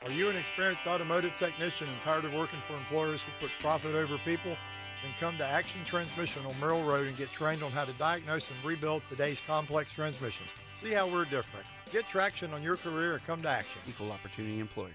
Are you an experienced automotive technician and tired of working for employers who put profit over people? Then come to Action Transmission on Merrill Road and get trained on how to diagnose and rebuild today's complex transmissions. See how we're different. Get traction on your career and come to Action. Equal opportunity employer.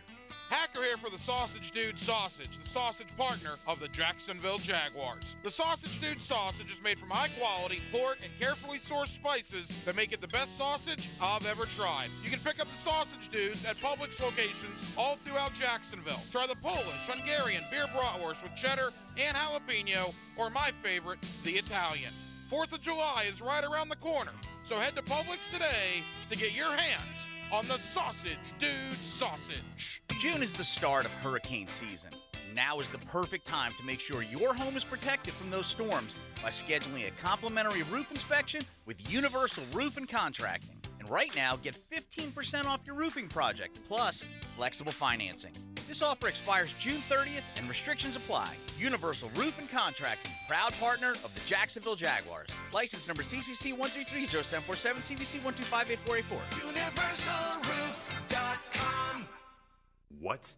Hacker here for the Sausage Dude Sausage, the sausage partner of the Jacksonville Jaguars. The Sausage Dude Sausage is made from high-quality pork and carefully sourced spices that make it the best sausage I've ever tried. You can pick up the Sausage Dudes at Publix locations all throughout Jacksonville. Try the Polish, Hungarian, beer bratwurst with cheddar and jalapeno, or my favorite, the Italian. 4th of July is right around the corner, so head to Publix today to get your hands on the Sausage Dude Sausage. June is the start of hurricane season. Now is the perfect time to make sure your home is protected from those storms by scheduling a complimentary roof inspection with Universal Roof and Contracting. And right now, get 15% off your roofing project, plus flexible financing. This offer expires June 30th and restrictions apply. Universal Roof and Contracting, proud partner of the Jacksonville Jaguars. License number CCC 1330747, CVC 1258484. UniversalRoof.com. What?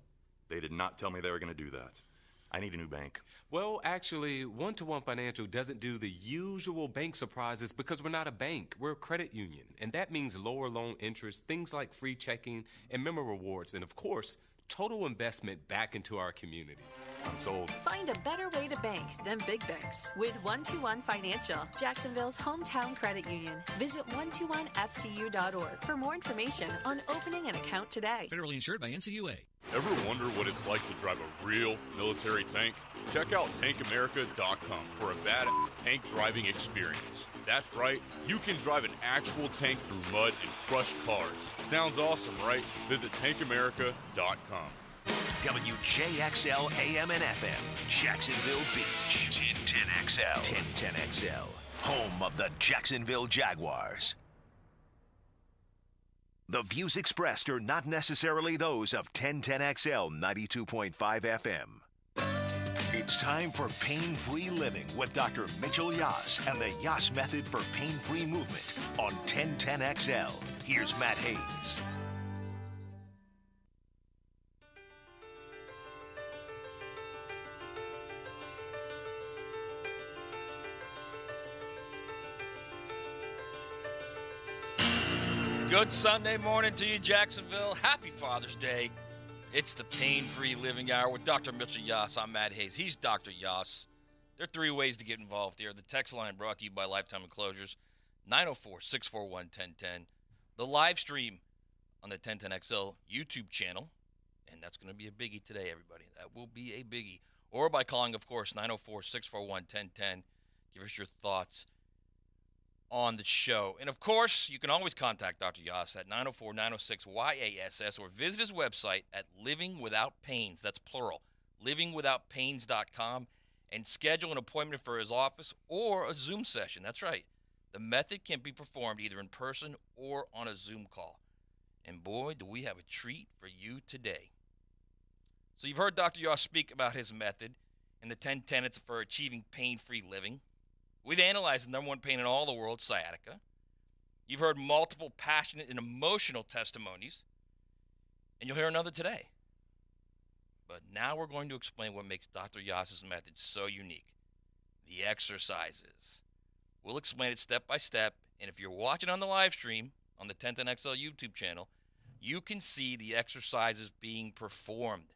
They did not tell me they were going to do that. I need a new bank. Well, actually, One-to-One Financial doesn't do the usual bank surprises because we're not a bank. We're a credit union. And that means lower loan interest, things like free checking and member rewards, and of course, total investment back into our community. I'm sold. Find a better way to bank than big banks with One-to-One Financial, Jacksonville's hometown credit union. Visit 121fcu.org for more information on opening an account today. Federally insured by NCUA. Ever wonder what it's like to drive a real military tank? Check out tankamerica.com for a badass tank driving experience. That's right, you can drive an actual tank through mud and crush cars. Sounds awesome, right? Visit tankamerica.com. WJXL AM and FM, Jacksonville Beach. 1010XL. 1010XL, home of the Jacksonville Jaguars. The views expressed are not necessarily those of 1010XL 92.5 FM. It's time for Pain-Free Living with Dr. Mitchell Yass and the Yass Method for Pain-Free Movement on 1010XL. Here's Matt Hayes. Good Sunday morning to you, Jacksonville. Happy Father's Day. It's the Pain-Free Living Hour with Dr. Mitchell Yass. I'm Matt Hayes. He's Dr. Yass. There are 3 ways to get involved here. The text line brought to you by Lifetime Enclosures, 904-641-1010. The live stream on the 1010XL YouTube channel, and that's going to be a biggie today, everybody. That will be a biggie. Or by calling, of course, 904-641-1010. Give us your thoughts on the show. And, of course, you can always contact Dr. Yass at 904-906-YASS or visit his website at Living Without Pains. That's plural, livingwithoutpains.com, and schedule an appointment for his office or a Zoom session. That's right. The method can be performed either in person or on a Zoom call. And, boy, do we have a treat for you today. So you've heard Dr. Yass speak about his method and the 10 tenets for achieving pain-free living. We've analyzed the number one pain in all the world, sciatica. You've heard multiple passionate and emotional testimonies, and you'll hear another today. But now we're going to explain what makes Dr. Yass's method so unique, the exercises. We'll explain it step by step, and if you're watching on the live stream on the 1010XL YouTube channel, you can see the exercises being performed,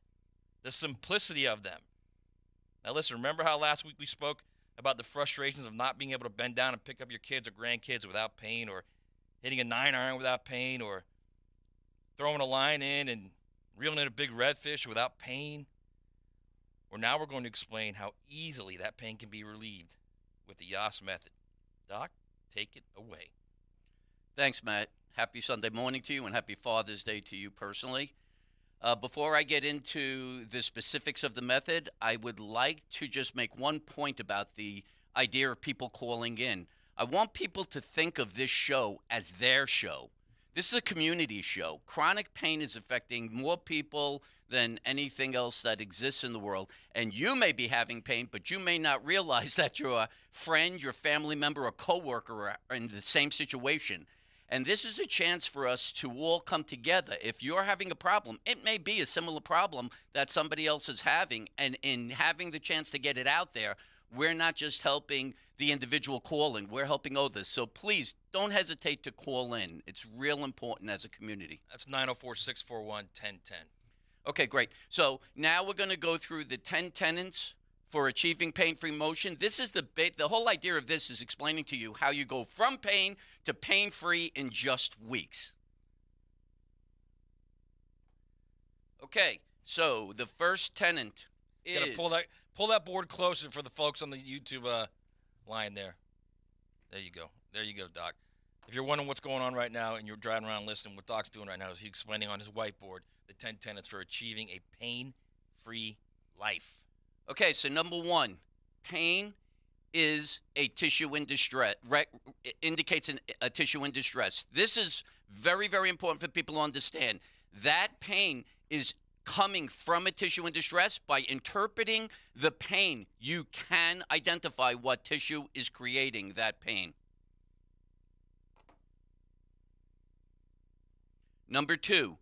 the simplicity of them. Now listen, remember how last week we spoke about the frustrations of not being able to bend down and pick up your kids or grandkids without pain, or hitting a 9-iron without pain, or throwing a line in and reeling in a big redfish without pain? Well, now we're going to explain how easily that pain can be relieved with the Yass method. Doc, take it away. Thanks, Matt. Happy Sunday morning to you and happy Father's Day to you personally. Before I get into the specifics of the method, I would like to just make one point about the idea of people calling in. I want people to think of this show as their show. This is a community show. Chronic pain is affecting more people than anything else that exists in the world. And you may be having pain, but you may not realize that your friend, your family member, or coworker are in the same situation. And this is a chance for us to all come together. If you're having a problem, it may be a similar problem that somebody else is having. And in having the chance to get it out there, we're not just helping the individual calling, we're helping others. So please don't hesitate to call in. It's real important as a community. That's 904-641-1010. Okay, great. So now we're going to go through the 10 tenets for achieving pain-free motion. This is the whole idea of this is explaining to you how you go from pain to pain-free in just weeks. Okay, so the first tenet is... You gotta pull that board closer for the folks on the YouTube line there. There you go. There you go, Doc. If you're wondering what's going on right now and you're driving around listening, what Doc's doing right now is he's explaining on his whiteboard the 10 tenets for achieving a pain-free life. Okay, so number one, pain is a tissue in distress, indicates a tissue in distress. This is very, very important for people to understand. That pain is coming from a tissue in distress. By interpreting the pain, you can identify what tissue is creating that pain. Number two,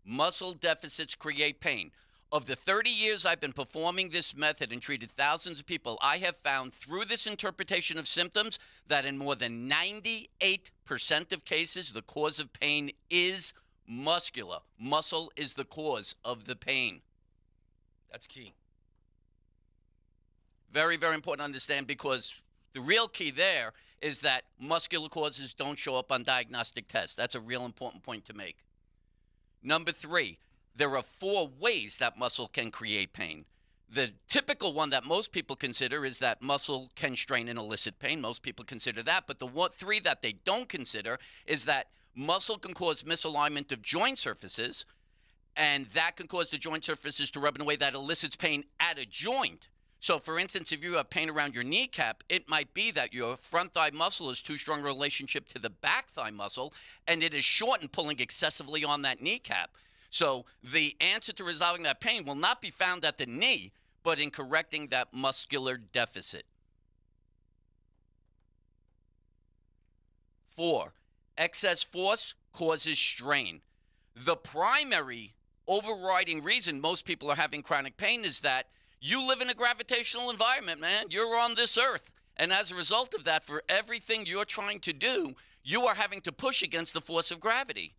muscle deficits create pain. Of the 30 years I've been performing this method and treated thousands of people, I have found through this interpretation of symptoms that in more than 98% of cases, the cause of pain is muscular. Muscle is the cause of the pain. That's key. Very, very important to understand, because the real key there is that muscular causes don't show up on diagnostic tests. That's a real important point to make. Number three, there are 4 ways that muscle can create pain. The typical one that most people consider is that muscle can strain and elicit pain. Most people consider that. But the 3 that they don't consider is that muscle can cause misalignment of joint surfaces, and that can cause the joint surfaces to rub in a way that elicits pain at a joint. So, for instance, if you have pain around your kneecap, it might be that your front thigh muscle is too strong a relationship to the back thigh muscle, and it is shortened, pulling excessively on that kneecap. So the answer to resolving that pain will not be found at the knee, but in correcting that muscular deficit. 4, excess force causes strain. The primary overriding reason most people are having chronic pain is that you live in a gravitational environment, man. You're on this earth. And as a result of that, for everything you're trying to do, you are having to push against the force of gravity.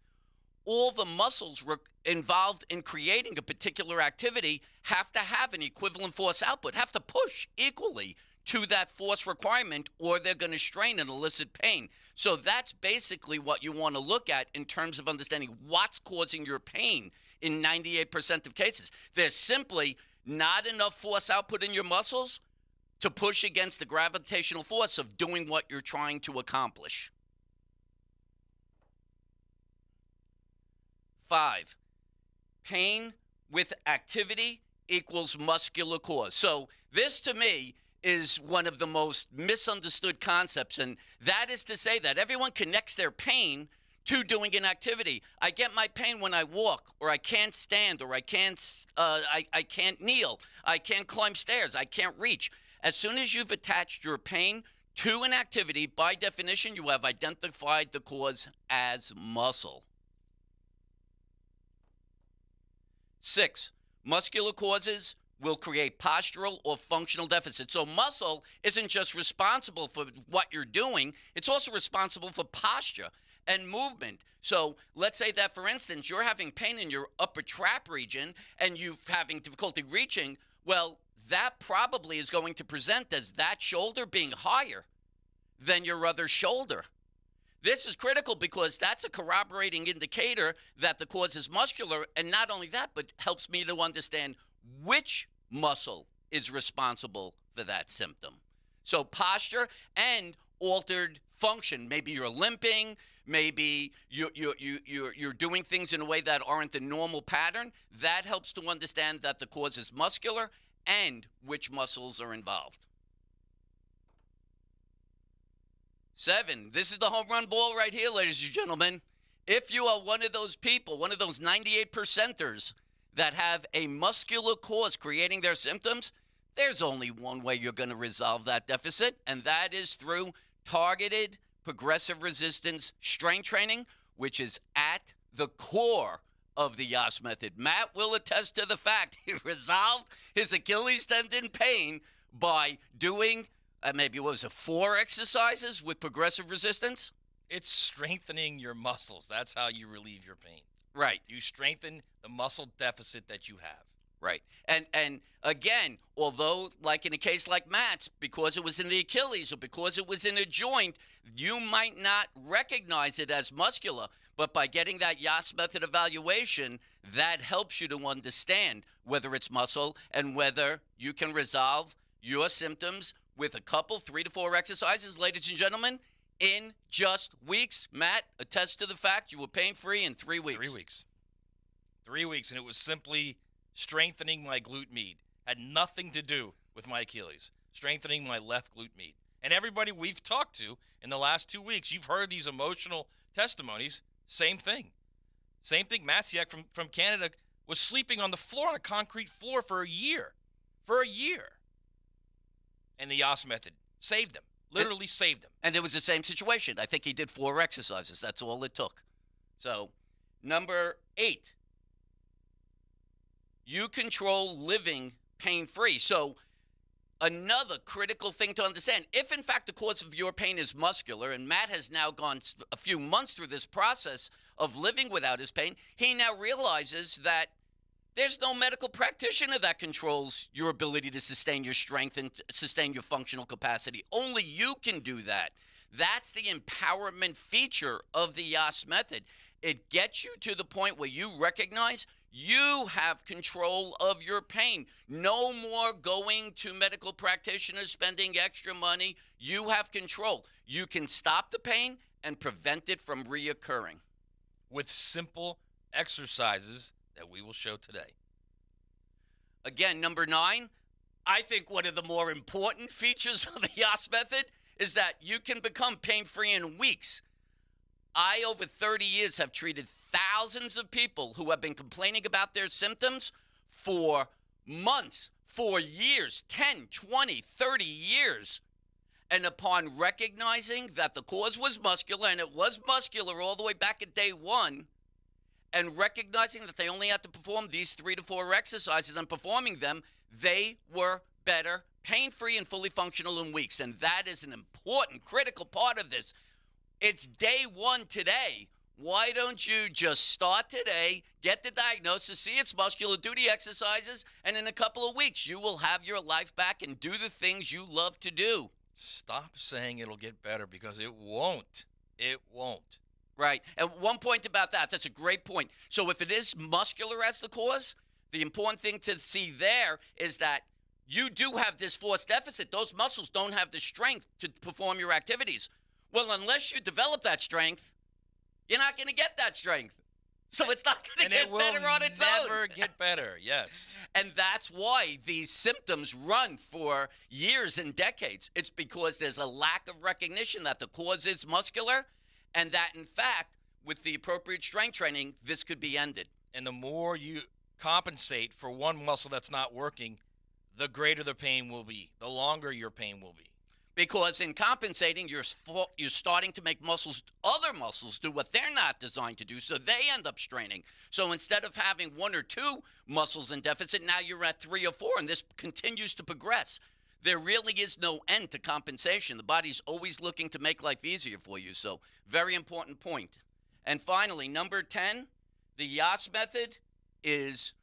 All the muscles involved in creating a particular activity have to have an equivalent force output, have to push equally to that force requirement, or they're going to strain and elicit pain. So that's basically what you want to look at in terms of understanding what's causing your pain in 98% of cases. There's simply not enough force output in your muscles to push against the gravitational force of doing what you're trying to accomplish. 5, pain with activity equals muscular cause. So this, to me, is one of the most misunderstood concepts, and that is to say that everyone connects their pain to doing an activity. I get my pain when I walk, or I can't stand, or I can't kneel, I can't climb stairs, I can't reach. As soon as you've attached your pain to an activity, by definition, you have identified the cause as muscle. 6, muscular causes will create postural or functional deficits. So muscle isn't just responsible for what you're doing, it's also responsible for posture and movement. So let's say that, for instance, you're having pain in your upper trap region and you're having difficulty reaching. Well, that probably is going to present as that shoulder being higher than your other shoulder. This is critical because that's a corroborating indicator that the cause is muscular, and not only that, but helps me to understand which muscle is responsible for that symptom. So posture and altered function. Maybe you're limping, maybe you're doing things in a way that aren't the normal pattern. That helps to understand that the cause is muscular and which muscles are involved. 7, this is the home run ball right here, ladies and gentlemen. If you are one of those people, one of those 98%ers that have a muscular cause creating their symptoms, there's only one way you're going to resolve that deficit, and that is through targeted progressive resistance strength training, which is at the core of the Yass method. Matt will attest to the fact he resolved his Achilles tendon pain by doing maybe, what was it, 4 exercises with progressive resistance? It's strengthening your muscles. That's how you relieve your pain. Right. You strengthen the muscle deficit that you have. Right. And again, although like in a case like Matt's, because it was in the Achilles or because it was in a joint, you might not recognize it as muscular. But by getting that Yass method evaluation, that helps you to understand whether it's muscle and whether you can resolve your symptoms with a couple, 3 to 4 exercises, ladies and gentlemen, in just weeks. Matt, attest to the fact you were pain-free in 3 weeks. 3 weeks. 3 weeks, and it was simply strengthening my glute med. Had nothing to do with my Achilles. Strengthening my left glute med. And everybody we've talked to in the last 2 weeks, you've heard these emotional testimonies. Same thing. Same thing. Masiak from Canada was sleeping on the floor, on a concrete floor for a year. For a year. And the Yass method saved him. Literally saved him. And it was the same situation. I think he did 4 exercises. That's all it took. So, number 8. You control living pain-free. So, another critical thing to understand, if in fact the cause of your pain is muscular, and Matt has now gone a few months through this process of living without his pain, he now realizes that there's no medical practitioner that controls your ability to sustain your strength and sustain your functional capacity. Only you can do that. That's the empowerment feature of the Yass method. It gets you to the point where you recognize you have control of your pain. No more going to medical practitioners, spending extra money. You have control. You can stop the pain and prevent it from reoccurring. With simple exercises that we will show today. Again, number 9, I think one of the more important features of the Yass method is that you can become pain-free in weeks. I, over 30 years, have treated thousands of people who have been complaining about their symptoms for months, for years, 10, 20, 30 years. And upon recognizing that the cause was muscular, and it was muscular all the way back at day 1, and recognizing that they only had to perform these 3 to 4 exercises and performing them, they were better, pain-free, and fully functional in weeks. And that is an important, critical part of this. It's day 1 today. Why don't you just start today, get the diagnosis, see it's muscular, do the exercises, and in a couple of weeks, you will have your life back and do the things you love to do. Stop saying it'll get better, because it won't. It won't. Right. And one point about that, that's a great point. So if it is muscular as the cause, the important thing to see there is that you do have this force deficit. Those muscles don't have the strength to perform your activities. Well, unless you develop that strength, you're not going to get that strength. So it's not going to get better on its own. And it will never get better, yes. And that's why these symptoms run for years and decades. It's because there's a lack of recognition that the cause is muscular, and that, in fact, with the appropriate strength training, this could be ended. And the more you compensate for one muscle that's not working, the greater the pain will be, the longer your pain will be. Because in compensating, you're starting to make other muscles do what they're not designed to do, so they end up straining. So instead of having 1 or 2 muscles in deficit, now you're at 3 or 4, and this continues to progress. There really is no end to compensation. The body's always looking to make life easier for you, so very important point. And finally, number 10, the Yass method is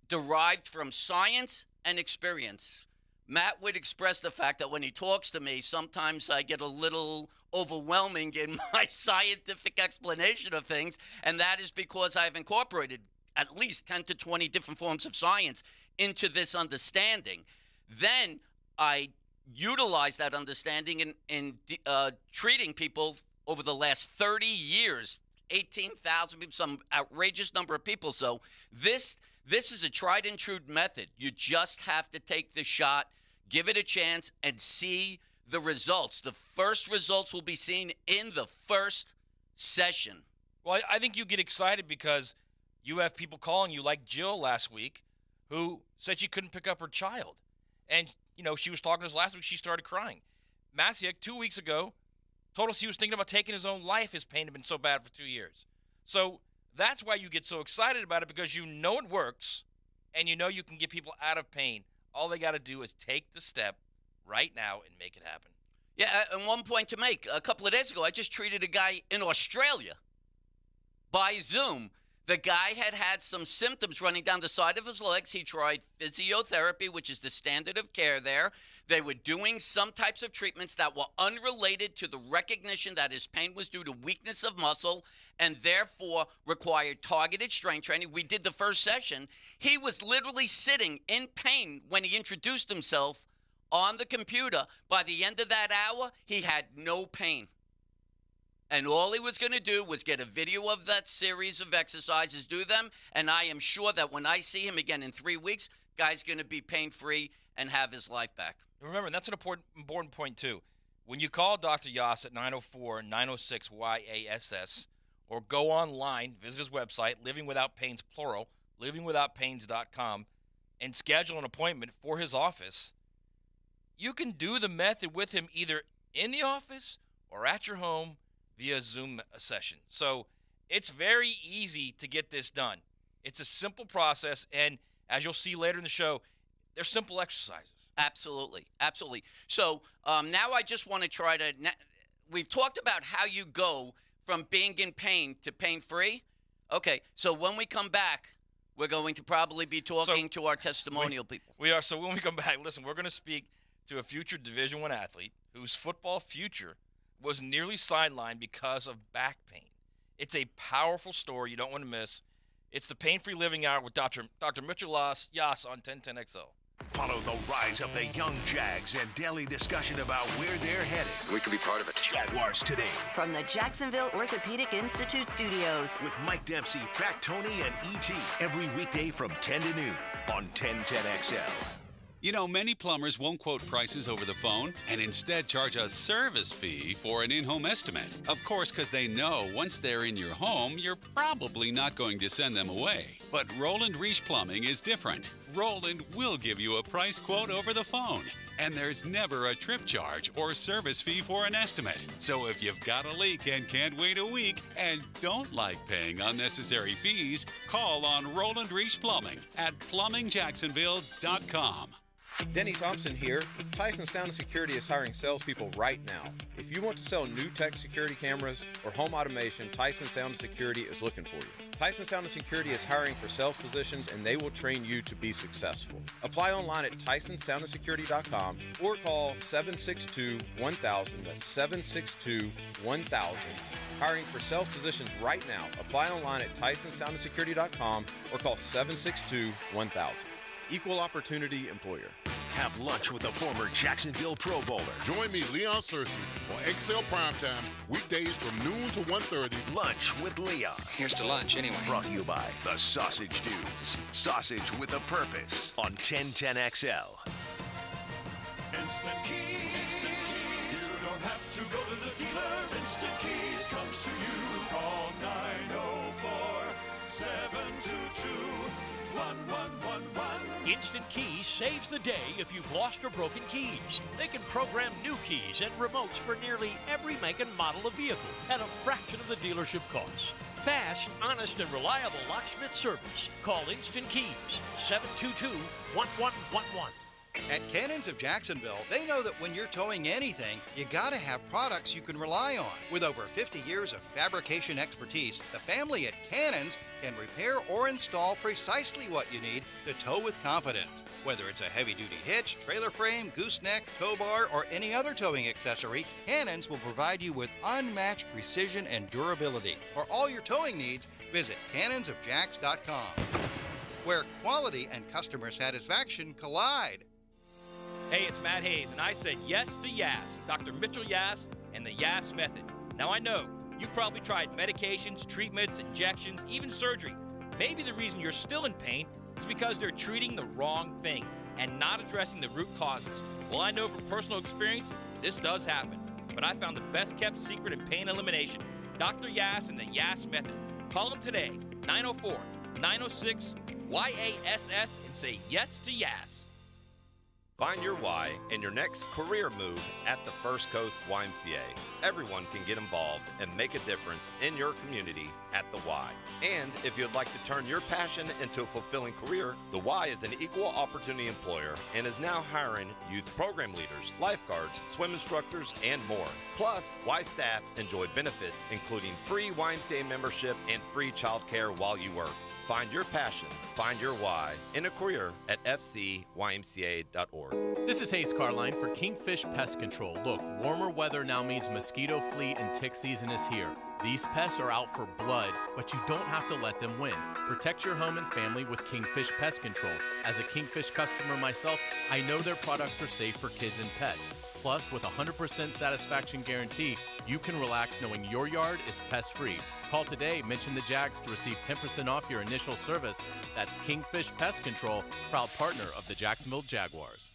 derived from science and experience. Matt would express the fact that when he talks to me, sometimes I get a little overwhelming in my scientific explanation of things, and that is because I've incorporated at least 10 to 20 different forms of science into this understanding. Then I utilize that understanding in treating people over the last 30 years, 18,000 people, some outrageous number of people. So this is a tried and true method. You just have to take the shot, give it a chance, and see the results. The first results will be seen in the first session. Well, I think you get excited because you have people calling you, like Jill last week, who said she couldn't pick up her child. And, she was talking to us last week. She started crying. Masiak, 2 weeks ago, told us he was thinking about taking his own life. His pain had been so bad for 2 years. So that's why you get so excited about it, because you know it works and you know you can get people out of pain. All they got to do is take the step right now and make it happen. Yeah, and one point to make. A couple of days ago, I just treated a guy in Australia by Zoom. The guy had some symptoms running down the side of his legs. He tried physiotherapy, which is the standard of care there. They were doing some types of treatments that were unrelated to the recognition that his pain was due to weakness of muscle and therefore required targeted strength training. We did the first session. He was literally sitting in pain when he introduced himself on the computer. By the end of that hour, he had no pain. And all he was going to do was get a video of that series of exercises, do them, and I am sure that when I see him again in 3 weeks, guy's going to be pain-free and have his life back. Remember, that's an important point, too. When you call Dr. Yass at 904-906-YASS, or go online, visit his website, Living Without Pains, plural, livingwithoutpains.com, and schedule an appointment for his office, you can do the method with him either in the office or at your home via Zoom session. So it's very easy to get this done. It's a simple process, and as you'll see later in the show, they're simple exercises. Absolutely, absolutely. So now I just want to try to we've talked about how you go from being in pain to pain-free. Okay, so when we come back, we're going to probably be talking to our testimonial people. We are. So when we come back, listen, we're going to speak to a future Division I athlete whose football future was nearly sidelined because of back pain. It's a powerful story you don't want to miss. It's the Pain-Free Living Hour with Dr. Mitchell Yass on 1010XL. Follow the rise of the young Jags and daily discussion about where they're headed. We could be part of it. Jaguars Today. From the Jacksonville Orthopedic Institute studios. With Mike Dempsey, Fat Tony, and E.T. every weekday from 10 to noon on 1010XL. You know, many plumbers won't quote prices over the phone and instead charge a service fee for an in-home estimate. Of course, because they know once they're in your home, you're probably not going to send them away. But Roland Reach Plumbing is different. Roland will give you a price quote over the phone. And there's never a trip charge or service fee for an estimate. So if you've got a leak and can't wait a week and don't like paying unnecessary fees, call on Roland Reach Plumbing at plumbingjacksonville.com. Denny Thompson here. Tyson Sound & Security is hiring salespeople right now. If you want to sell new tech security cameras or home automation, Tyson Sound & Security is looking for you. Tyson Sound & Security is hiring for sales positions, and they will train you to be successful. Apply online at tysonsoundandsecurity.com or call 762-1000. That's 762-1000. Hiring for sales positions right now. Apply online at tysonsoundandsecurity.com or call 762-1000. Equal opportunity employer. Have lunch with a former Jacksonville Pro Bowler. Join me, Leon Searcy, on XL Primetime, weekdays from noon to 1:30. Lunch with Leon. Here's to lunch, anyway. Brought to you by the Sausage Dudes. Sausage with a purpose on 1010XL. Instant Keys. Instant Keys. You don't have to go to the dealer. Instant Keys comes to you. Call 904-722-1111. Instant Keys saves the day if you've lost or broken keys. They can program new keys and remotes for nearly every make and model of vehicle at a fraction of the dealership cost. Fast, honest, and reliable locksmith service. Call Instant Keys, 722-1111. At Cannons of Jacksonville, they know that when you're towing anything, you gotta have products you can rely on. With over 50 years of fabrication expertise, the family at Cannons can repair or install precisely what you need to tow with confidence. Whether it's a heavy-duty hitch, trailer frame, gooseneck, tow bar, or any other towing accessory, Cannons will provide you with unmatched precision and durability. For all your towing needs, visit cannonsofjacks.com, where quality and customer satisfaction collide. Hey, it's Matt Hayes, and I said yes to Yass, Dr. Mitchell Yass, and the Yass method. Now, I know you've probably tried medications, treatments, injections, even surgery. Maybe the reason you're still in pain is because they're treating the wrong thing and not addressing the root causes. Well, I know from personal experience, this does happen. But I found the best-kept secret in pain elimination, Dr. Yass and the Yass method. Call him today, 904-906-YASS, and say yes to Yass. Find your why in your next career move at the First Coast YMCA. Everyone can get involved and make a difference in your community at the Y. And if you'd like to turn your passion into a fulfilling career, the Y is an equal opportunity employer and is now hiring youth program leaders, lifeguards, swim instructors, and more. Plus, Y staff enjoy benefits including free YMCA membership and free childcare while you work. Find your passion, find your why in a career at fcymca.org. This is Hayes Carline for Kingfish Pest Control. Look, warmer weather now means mosquito, flea, and tick season is here. These pests are out for blood, but you don't have to let them win. Protect your home and family with Kingfish Pest Control. As a Kingfish customer myself, I know their products are safe for kids and pets. Plus, with a 100% satisfaction guarantee, you can relax knowing your yard is pest-free. Call today, mention the Jags to receive 10% off your initial service. That's Kingfish Pest Control, proud partner of the Jacksonville Jaguars.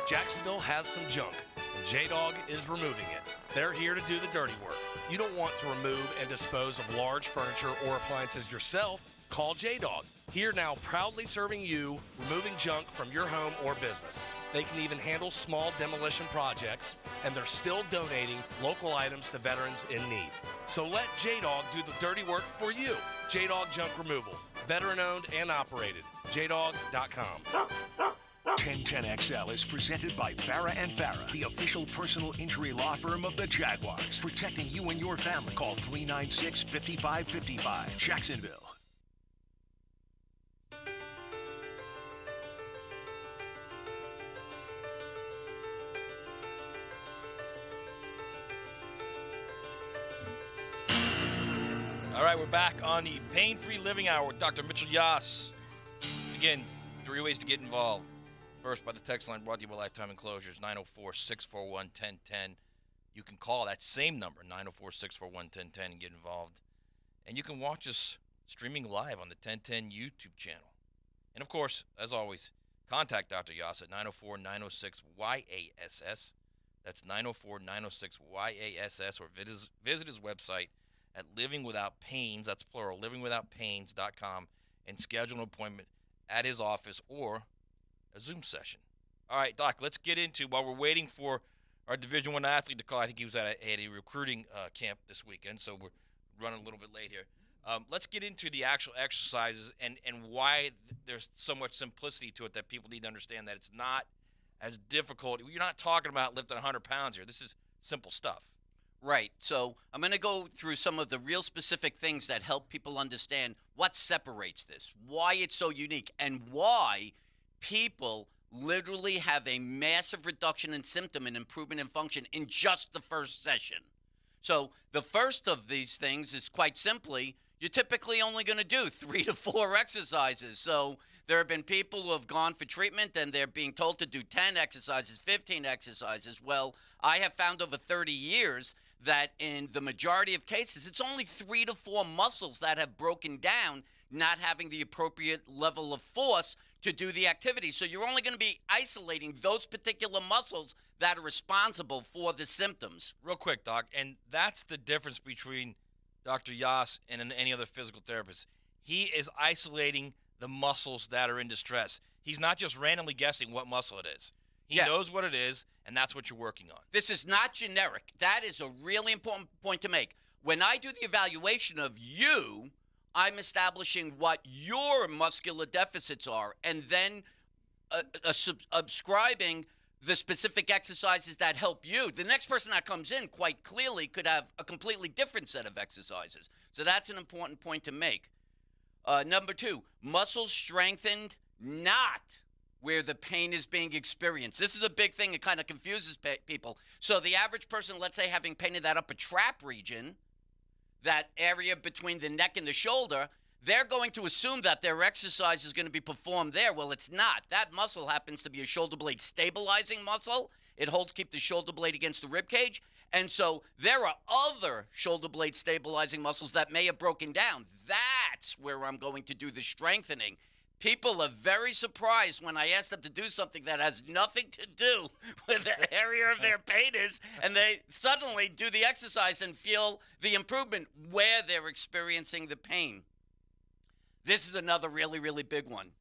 Jacksonville has some junk, and J-Dog is removing it. They're here to do the dirty work. You don't want to remove and dispose of large furniture or appliances yourself? Call J-Dog. Here now proudly serving you, removing junk from your home or business. They can even handle small demolition projects, and they're still donating local items to veterans in need. So let J-Dog do the dirty work for you. J-Dog Junk Removal. Veteran-owned and operated. JDog.com. 1010XL is presented by Farah & Farah, the official personal injury law firm of the Jaguars. Protecting you and your family. Call 396-5555. Jacksonville. All right, we're back on the Pain-Free Living Hour with Dr. Mitchell Yass. Again, 3 ways to get involved. First, by the text line brought to you by Lifetime Enclosures, 904-641-1010. You can call that same number, 904-641-1010, and get involved. And you can watch us streaming live on the 1010 YouTube channel. And, of course, as always, contact Dr. Yass at 904-906-YASS. That's 904-906-YASS, or visit his website at livingwithoutpains, that's plural, livingwithoutpains.com, and schedule an appointment at his office or a Zoom session. All right, Doc, let's get into, while we're waiting for our Division I athlete to call, I think he was at a recruiting camp this weekend, so we're running a little bit late here. Let's get into the actual exercises and why there's so much simplicity to it that people need to understand that it's not as difficult. You're not talking about lifting 100 pounds here. This is simple stuff. Right. So I'm going to go through some of the real specific things that help people understand what separates this, why it's so unique, and why people literally have a massive reduction in symptom and improvement in function in just the first session. So the first of these things is quite simply, you're typically only going to do 3 to 4 exercises. So there have been people who have gone for treatment and they're being told to do 10 exercises, 15 exercises. Well, I have found over 30 years that in the majority of cases, it's only 3 to 4 muscles that have broken down, not having the appropriate level of force to do the activity. So you're only going to be isolating those particular muscles that are responsible for the symptoms. Real quick, Doc, and that's the difference between Dr. Yass and any other physical therapist. He is isolating the muscles that are in distress. He's not just randomly guessing what muscle it is. He knows what it is, and that's what you're working on. This is not generic. That is a really important point to make. When I do the evaluation of you, I'm establishing what your muscular deficits are, and then ascribing the specific exercises that help you. The next person that comes in quite clearly could have a completely different set of exercises. So that's an important point to make. Number 2, muscles strengthened, not where the pain is being experienced. This is a big thing. It kind of confuses people. So the average person, let's say, having pain in that upper trap region, that area between the neck and the shoulder, they're going to assume that their exercise is going to be performed there. Well, it's not. That muscle happens to be a shoulder blade stabilizing muscle. It keep the shoulder blade against the rib cage. And so there are other shoulder blade stabilizing muscles that may have broken down. That's where I'm going to do the strengthening. People are very surprised when I ask them to do something that has nothing to do with the area of their pain is, and they suddenly do the exercise and feel the improvement where they're experiencing the pain. This is another really, really big one.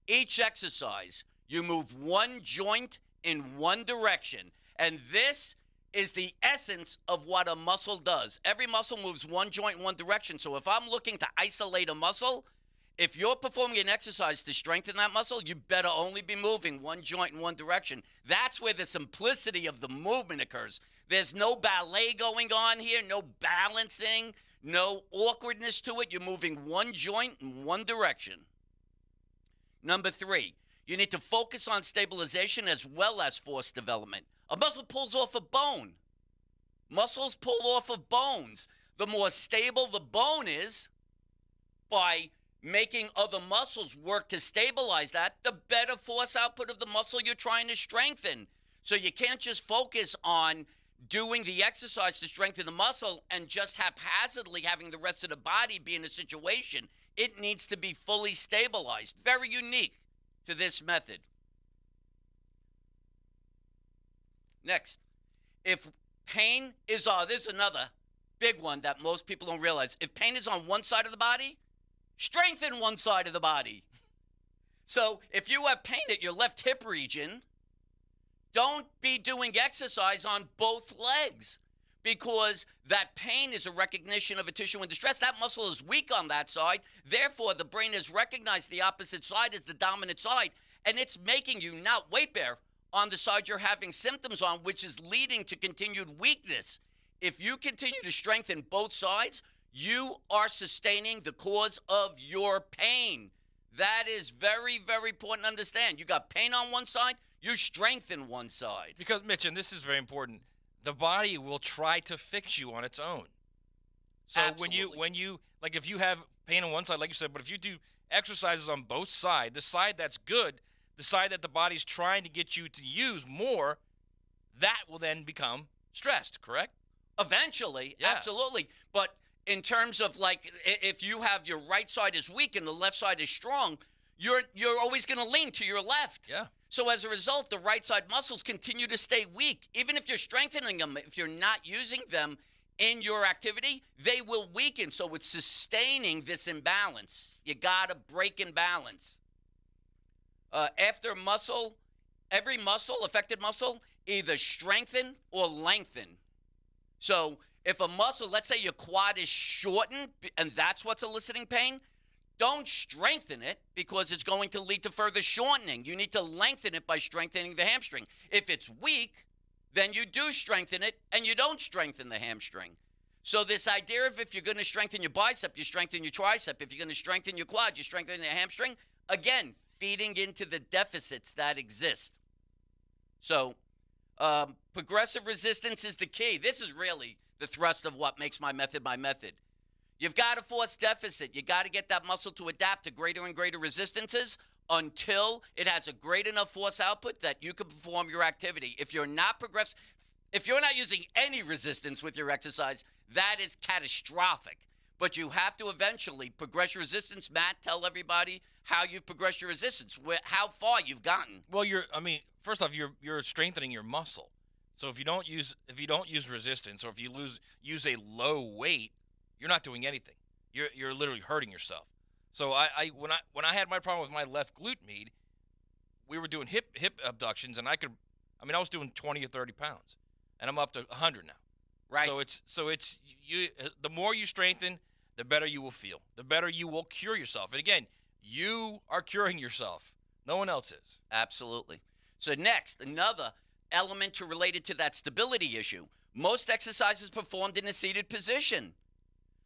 Each exercise You move one joint in one direction. And this is the essence of what a muscle does. Every muscle moves one joint in one direction. So if I'm looking to isolate a muscle, if you're performing an exercise to strengthen that muscle, you better only be moving one joint in one direction. That's where the simplicity of the movement occurs. There's no ballet going on here, no balancing, no awkwardness to it. You're moving one joint in one direction. Number 3, you need to focus on stabilization as well as force development. A muscle pulls off a bone. Muscles pull off of bones. The more stable the bone is, by making other muscles work to stabilize that, the better force output of the muscle you're trying to strengthen. So you can't just focus on doing the exercise to strengthen the muscle and just haphazardly having the rest of the body be in a situation. It needs to be fully stabilized. Very unique to this method. Next, if pain is this is another big one that most people don't realize. If pain is on one side of the body, strengthen one side of the body. So if you have pain at your left hip region, don't be doing exercise on both legs, because that pain is a recognition of a tissue in distress. That muscle is weak on that side. Therefore, the brain has recognized the opposite side as the dominant side, and it's making you not weight bear on the side you're having symptoms on, which is leading to continued weakness. If you continue to strengthen both sides, you are sustaining the cause of your pain. That is very, very important to understand. You got pain on one side, you strengthen one side. Because, Mitch, and this is very important, the body will try to fix you on its own. So Absolutely. when you like, if you have pain on one side, like you said, but if you do exercises on both sides, the side that's good, the side that the body's trying to get you to use more, that will then become stressed, correct? Eventually, Yeah. absolutely. But in terms of, like, if you have your right side is weak and the left side is strong, you're always going to lean to your left. Yeah. So as a result, the right side muscles continue to stay weak. Even if you're strengthening them, if you're not using them in your activity, they will weaken. So it's sustaining this imbalance. You got to break imbalance. After muscle, every muscle, affected muscle, either strengthen or lengthen. So if a muscle, let's say your quad is shortened and that's what's eliciting pain, don't strengthen it because it's going to lead to further shortening. You need to lengthen it by strengthening the hamstring. If it's weak, then you do strengthen it and you don't strengthen the hamstring. So this idea of if you're going to strengthen your bicep, you strengthen your tricep. If you're going to strengthen your quad, you strengthen the hamstring. Again, feeding into the deficits that exist. So progressive resistance is the key. This is really the thrust of what makes my method my method. You've got to force deficit. You got to get that muscle to adapt to greater and greater resistances until it has a great enough force output that you can perform your activity. If you're not using any resistance with your exercise, that is catastrophic. But you have to eventually progress your resistance. Matt, tell everybody how you've progressed your resistance, how far you've gotten. Well, first off, you're strengthening your muscle. So if you don't use resistance, or if you use a low weight, you're not doing anything. You're literally hurting yourself. So when I had my problem with my left glute med, we were doing hip abductions, and I was doing 20 or 30 pounds, and I'm up to 100 now. Right. So it's you. The more you strengthen, the better you will feel. The better you will cure yourself. And again, you are curing yourself. No one else is. Absolutely. So next, another element related to that stability issue. Most exercises performed in a seated position.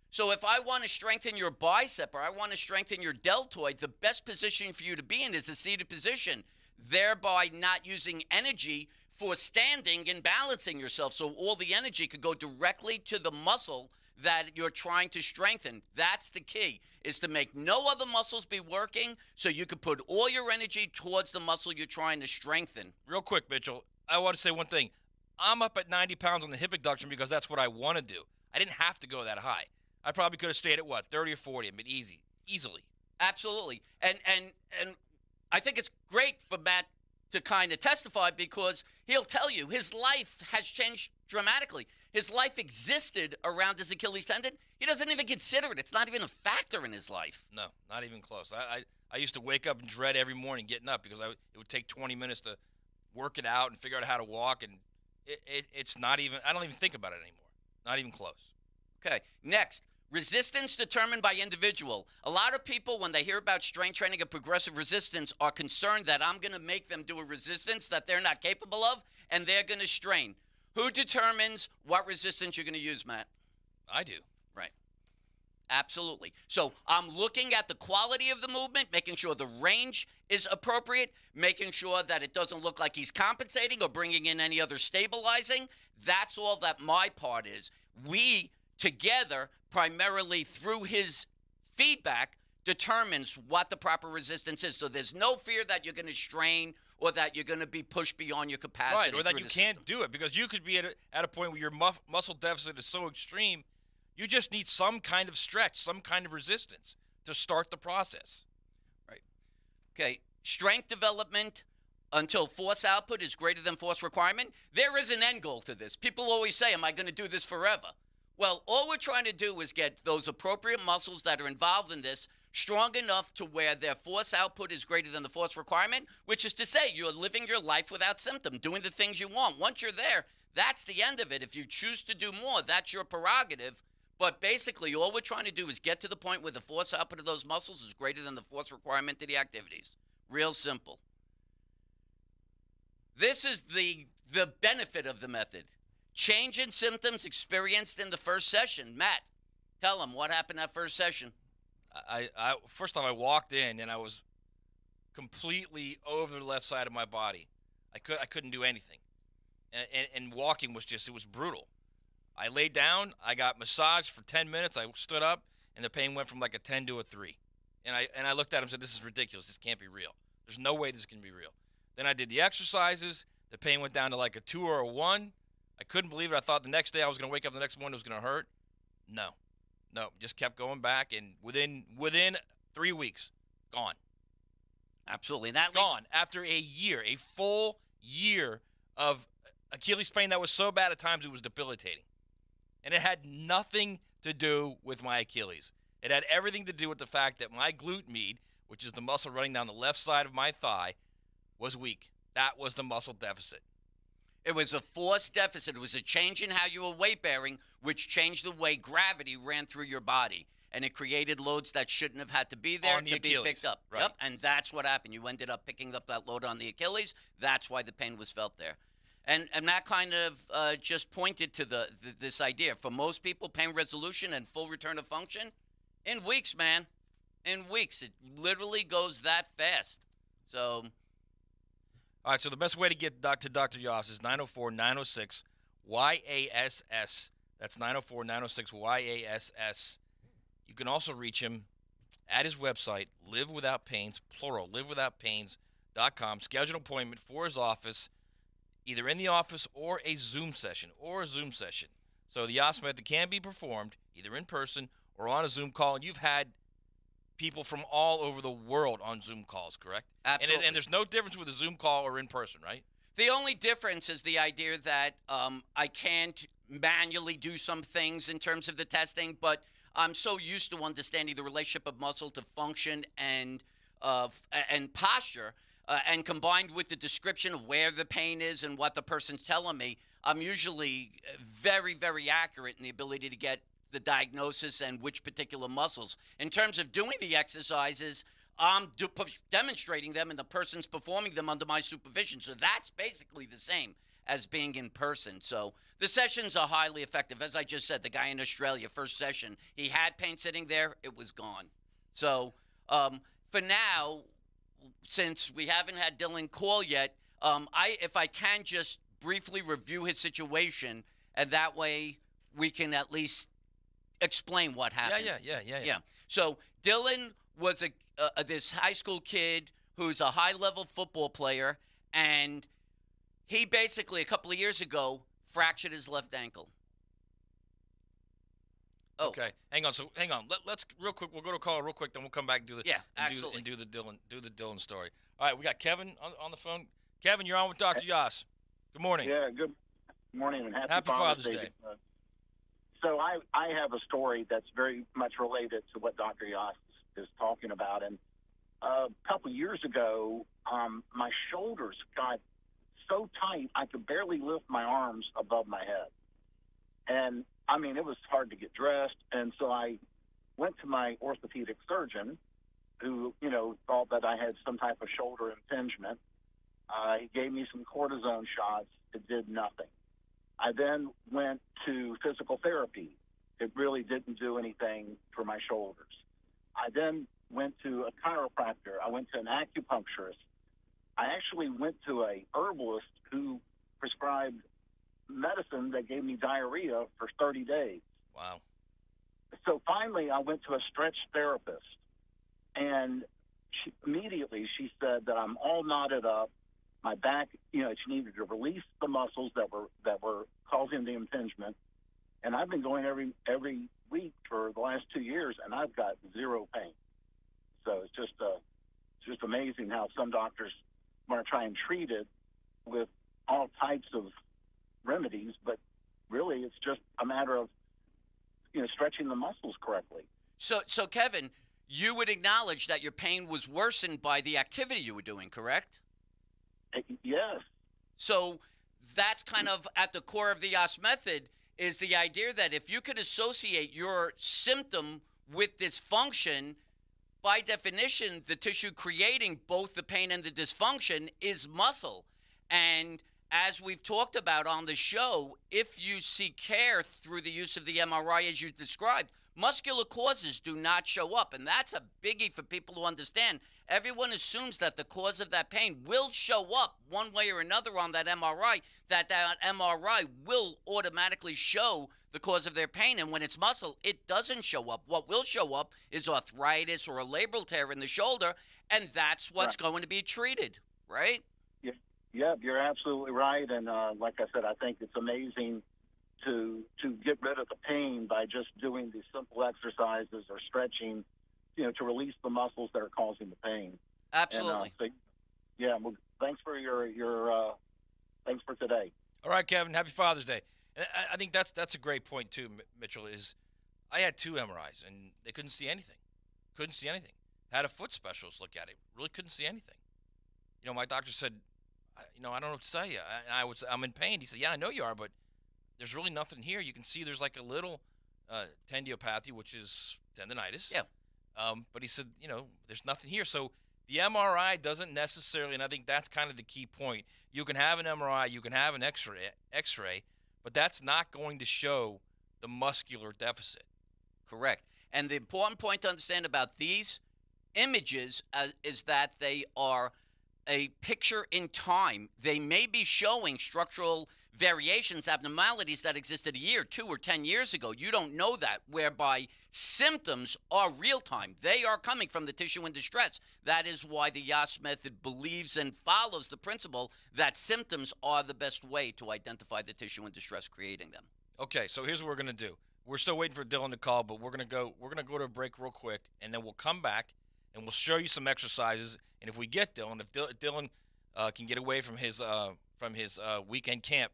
So if I want to strengthen your bicep or I want to strengthen your deltoid, the best position for you to be in is a seated position, thereby not using energy for standing and balancing yourself. So all the energy could go directly to the muscle that you're trying to strengthen. That's the key, is to make no other muscles be working so you can put all your energy towards the muscle you're trying to strengthen. Real quick, Mitchell, I want to say one thing. I'm up at 90 pounds on the hip abduction because that's what I want to do. I didn't have to go that high. I probably could have stayed at 30 or 40 and been easily. Absolutely. And I think it's great for Matt to kind of testify because he'll tell you his life has changed dramatically. His life existed around his Achilles tendon. He doesn't even consider it. It's not even a factor in his life. No, not even close. I used to wake up and dread every morning getting up because it would take 20 minutes to work it out and figure out how to walk, and it's not even, I don't even think about it anymore. Not even close. Okay, next. Resistance determined by individual. A lot of people, when they hear about strength training and progressive resistance, are concerned that I'm going to make them do a resistance that they're not capable of, and they're going to strain. Who determines what resistance you're going to use, Matt? I do. Right. Absolutely. So I'm looking at the quality of the movement, making sure the range is appropriate, making sure that it doesn't look like he's compensating or bringing in any other stabilizing. That's all that my part is. We, together, primarily through his feedback, determines what the proper resistance is. So there's no fear that you're going to strain or that you're going to be pushed beyond your capacity. Right, or that you can't do it, because you could be at a point where your muscle deficit is so extreme, you just need some kind of stretch, some kind of resistance to start the process. Right. Okay, strength development until force output is greater than force requirement. There is an end goal to this. People always say, am I going to do this forever? Well, all we're trying to do is get those appropriate muscles that are involved in this strong enough to where their force output is greater than the force requirement, which is to say you're living your life without symptom, doing the things you want. Once you're there, that's the end of it. If you choose to do more, that's your prerogative. But basically, all we're trying to do is get to the point where the force output of those muscles is greater than the force requirement of the activities. Real simple. This is the benefit of the method. Change in symptoms experienced in the first session. Matt, tell them what happened that first session. I first time I walked in and I was completely over the left side of my body. I couldn't do anything, and walking was just, it was brutal. I laid down, I got massaged for 10 minutes, I stood up, and the pain went from like a 10 to a 3. And I looked at him and said, this is ridiculous, this can't be real. There's no way this can be real. Then I did the exercises, the pain went down to like a 2 or a 1. I couldn't believe it. I thought the next day I was going to wake up the next morning, it was going to hurt. No, just kept going back, and within 3 weeks, gone. Absolutely. And that gone after a year, a full year of Achilles pain that was so bad at times it was debilitating. And it had nothing to do with my Achilles. It had everything to do with the fact that my glute med, which is the muscle running down the left side of my thigh, was weak. That was the muscle deficit. It was a force deficit. It was a change in how you were weight bearing, which changed the way gravity ran through your body. And it created loads that shouldn't have had to be there on the to Achilles, be picked up. Right. Yep, and that's what happened. You ended up picking up that load on the Achilles. That's why the pain was felt there. And that kind of just pointed to this idea. For most people, pain resolution and full return of function, in weeks, man. In weeks. It literally goes that fast. So... All right, so the best way to get to Dr. Yass is 904-906-YASS. That's 904-906-YASS. You can also reach him at his website, Live Without Pains, plural, livewithoutpains.com. Schedule an appointment for his office, either in the office or a Zoom session. So the Yass method can be performed either in person or on a Zoom call, and you've had people from all over the world on Zoom calls, correct? Absolutely. And there's no difference with a Zoom call or in person, right? The only difference is the idea that I can't manually do some things in terms of the testing, but I'm so used to understanding the relationship of muscle to function and posture, and combined with the description of where the pain is and what the person's telling me, I'm usually very, very accurate in the ability to get the diagnosis and which particular muscles. In terms of doing the exercises, I'm demonstrating them and the person's performing them under my supervision. So that's basically the same as being in person. So the sessions are highly effective. As I just said, the guy in Australia, first session, he had pain sitting there, it was gone. So for now, since we haven't had Dylan call yet, if I can just briefly review his situation, and that way we can at least explain what happened. Yeah. So Dylan was this high school kid who's a high-level football player, and he basically, a couple of years ago, fractured his left ankle. Oh. Okay, hang on. Let's real quick. We'll go to a call real quick, then we'll come back and do the absolutely. Do the Dylan story. All right, we got Kevin on the phone. Kevin, you're on with Dr. Yass. Good morning. Yeah, good morning and happy Father's Day. So I have a story that's very much related to what Dr. Yass is talking about, and a couple years ago, my shoulders got so tight I could barely lift my arms above my head. And, I mean, it was hard to get dressed. And so I went to my orthopedic surgeon who, you know, thought that I had some type of shoulder impingement. He gave me some cortisone shots. It did nothing. I then went to physical therapy. It really didn't do anything for my shoulders. I then went to a chiropractor. I went to an acupuncturist. I actually went to a herbalist who prescribed medicine that gave me diarrhea for 30 days. Wow. So finally, I went to a stretch therapist, and immediately she said that I'm all knotted up. My back, you know, she needed to release the muscles that were causing the impingement. And I've been going every week for the last 2 years, and I've got zero pain. So it's just amazing how some doctors want to try and treat it with all types of remedies, but really it's just a matter of, you know, stretching the muscles correctly. So Kevin, you would acknowledge that your pain was worsened by the activity you were doing, correct? Yes. So that's kind of at the core of the Yass method, is the idea that if you could associate your symptom with dysfunction, by definition, the tissue creating both the pain and the dysfunction is muscle. And as we've talked about on the show, if you seek care through the use of the MRI as you described, muscular causes do not show up. And that's a biggie for people to understand. Everyone assumes that the cause of that pain will show up one way or another on that MRI, that MRI will automatically show the cause of their pain. And when it's muscle, it doesn't show up. What will show up is arthritis or a labral tear in the shoulder, and that's what's going to be treated, right? Yeah, you're absolutely right. And like I said, I think it's amazing to get rid of the pain by just doing these simple exercises or stretching, you know, to release the muscles that are causing the pain. Absolutely. And, well, thanks for thanks for today. All right, Kevin. Happy Father's Day. And I think that's a great point too, Mitchell. Is I had 2 MRIs and they couldn't see anything. Couldn't see anything. Had a foot specialist look at it. Really couldn't see anything. You know, my doctor said, you know, I don't know what to tell you. I'm in pain. He said, yeah, I know you are, but there's really nothing here. You can see there's like a little tendinopathy, which is tendonitis. Yeah. But he said, you know, there's nothing here. So the MRI doesn't necessarily, and I think that's kind of the key point. You can have an MRI, you can have an X-ray, but that's not going to show the muscular deficit. Correct. And the important point to understand about these images is that they are a picture in time. They may be showing structural variations, abnormalities that existed a year, 2 or 10 years ago. You don't know that, whereby symptoms are real time. They are coming from the tissue in distress. That is why the Yass method believes and follows the principle that symptoms are the best way to identify the tissue in distress, creating them. Okay, so here's what we're going to do. We're still waiting for Dylan to call, but we're going to go to a break real quick, and then we'll come back and we'll show you some exercises. And if we get Dylan, if Dylan can get away from his weekend camp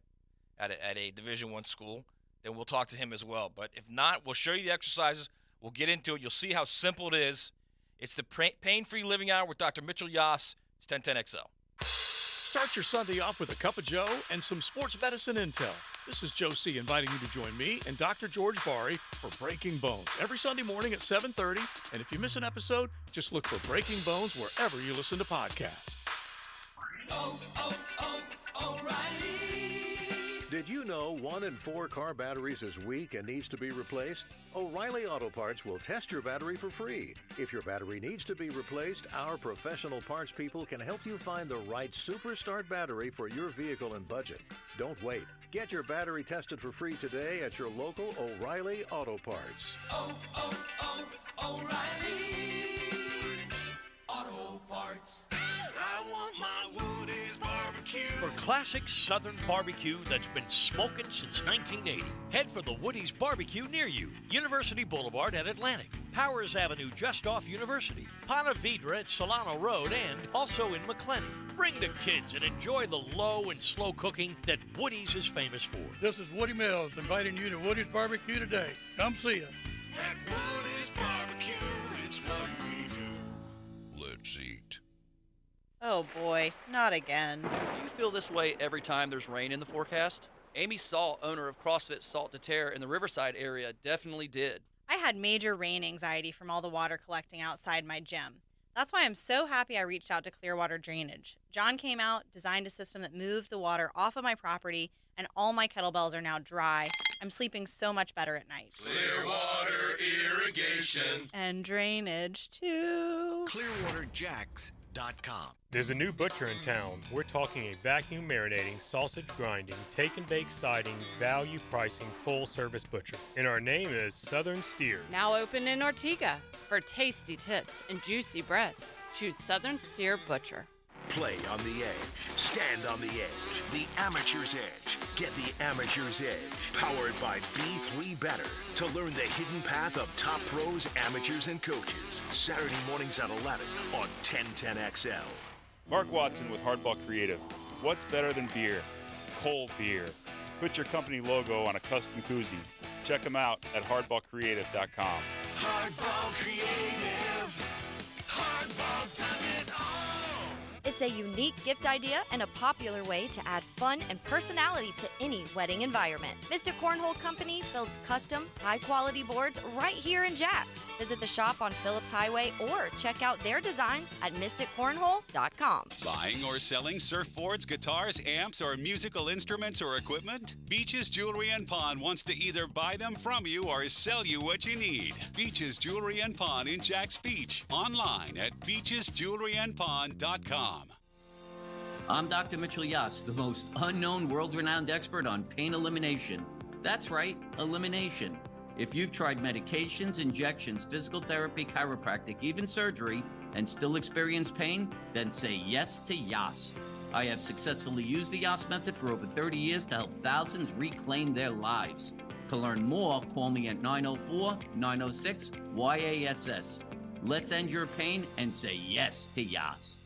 at a Division I school, then we'll talk to him as well. But if not, we'll show you the exercises. We'll get into it. You'll see how simple it is. It's the Pain-Free Living Hour with Dr. Mitchell Yass. It's 1010XL. Start your Sunday off with a cup of Joe and some sports medicine intel. This is Joe C. inviting you to join me and Dr. George Bari for Breaking Bones every Sunday morning at 7:30. And if you miss an episode, just look for Breaking Bones wherever you listen to podcasts. Did you know 1 in 4 car batteries is weak and needs to be replaced? O'Reilly Auto Parts will test your battery for free. If your battery needs to be replaced, our professional parts people can help you find the right Super Start battery for your vehicle and budget. Don't wait. Get your battery tested for free today at your local O'Reilly Auto Parts. O'Reilly Auto Parts. I want my Woody's barbecue. For classic Southern barbecue that's been smoking since 1980, head for the Woody's Barbecue near you. University Boulevard at Atlantic, Powers Avenue just off University, Ponte Vedra at Solano Road, and also in McLennan. Bring the kids and enjoy the low and slow cooking that Woody's is famous for. This is Woody Mills inviting you to Woody's Barbecue today. Come see us. At Woody's Barbecue, it's what we do. Let's seat. Oh boy, not again. Do you feel this way every time there's rain in the forecast? Amy Salt, owner of CrossFit Salt to Tear in the Riverside area, definitely did. I had major rain anxiety from all the water collecting outside my gym. That's why I'm so happy I reached out to Clearwater Drainage. John came out, designed a system that moved the water off of my property, and all my kettlebells are now dry. I'm sleeping so much better at night. Clearwater Irrigation. And drainage, too. ClearwaterJacks.com. There's a new butcher in town. We're talking a vacuum marinating, sausage grinding, take and bake siding, value pricing, full service butcher. And our name is Southern Steer. Now open in Ortega. For tasty tips and juicy breasts, choose Southern Steer Butcher. Play on the edge. Stand on the edge. The amateur's edge. Get the amateur's edge. Powered by B3 Better. To learn the hidden path of top pros, amateurs, and coaches. Saturday mornings at 11 on 1010XL. Mark Watson with Hardball Creative. What's better than beer? Cold beer. Put your company logo on a custom koozie. Check them out at hardballcreative.com. Hardball Creative. Hardball does it all. It's a unique gift idea and a popular way to add fun and personality to any wedding environment. Mystic Cornhole Company builds custom, high-quality boards right here in Jax. Visit the shop on Phillips Highway or check out their designs at mysticcornhole.com. Buying or selling surfboards, guitars, amps, or musical instruments or equipment? Beaches Jewelry and Pawn wants to either buy them from you or sell you what you need. Beaches Jewelry and Pawn in Jax Beach. Online at beachesjewelryandpawn.com. I'm Dr. Mitchell Yass, the most unknown world-renowned expert on pain elimination. That's right, elimination. If you've tried medications, injections, physical therapy, chiropractic, even surgery, and still experience pain, then say yes to Yass. I have successfully used the Yass method for over 30 years to help thousands reclaim their lives. To learn more, call me at 904-906-YASS. Let's end your pain and say yes to Yass.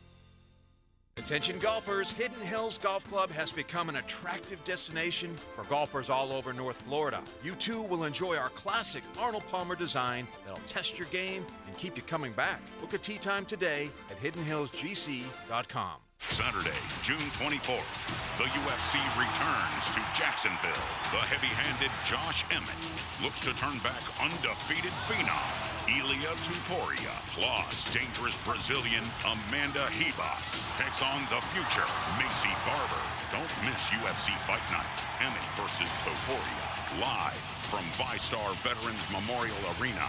Attention golfers, Hidden Hills Golf Club has become an attractive destination for golfers all over North Florida. You too will enjoy our classic Arnold Palmer design that'll test your game and keep you coming back. Book a tee time today at hiddenhillsgc.com. Saturday, June 24th, the UFC returns to Jacksonville. The heavy-handed Josh Emmett looks to turn back undefeated phenom Ilia Topuria, plus dangerous Brazilian Amanda Ribas takes on the future Macy Barber. Don't miss UFC Fight Night, Emmett versus Topuria, live from ViStar Veterans Memorial Arena.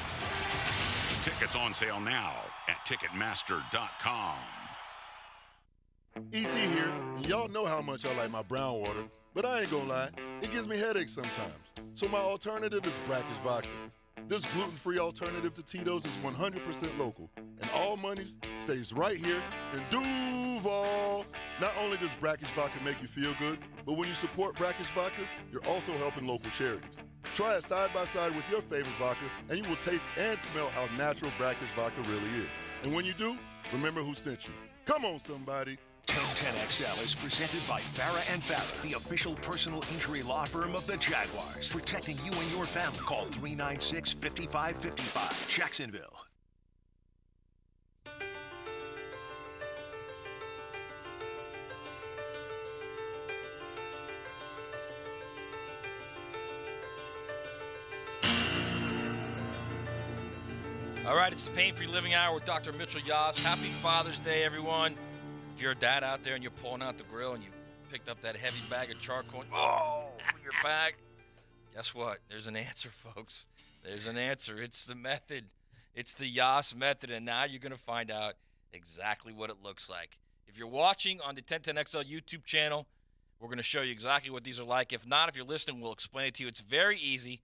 Tickets on sale now at Ticketmaster.com. E.T. here, and y'all know how much I like my brown water, but I ain't gonna lie, it gives me headaches sometimes. So my alternative is Brackish Vodka. This gluten-free alternative to Tito's is 100% local, and all monies stays right here in Duval. Not only does Brackish Vodka make you feel good, but when you support Brackish Vodka, you're also helping local charities. Try it side by side with your favorite vodka, and you will taste and smell how natural Brackish Vodka really is. And when you do, remember who sent you. Come on, somebody. 1010XL is presented by Farah and Farah, the official personal injury law firm of the Jaguars. Protecting you and your family. Call 396-5555. Jacksonville. All right, it's the Pain-Free Living Hour with Dr. Mitchell Yass. Happy Father's Day, everyone. If you're a dad out there and you're pulling out the grill and you picked up that heavy bag of charcoal, your back, guess what? There's an answer, folks. There's an answer. It's the method. It's the Yass method, and now you're going to find out exactly what it looks like. If you're watching on the 1010XL YouTube channel, we're going to show you exactly what these are like. If not, if you're listening, we'll explain it to you. It's very easy.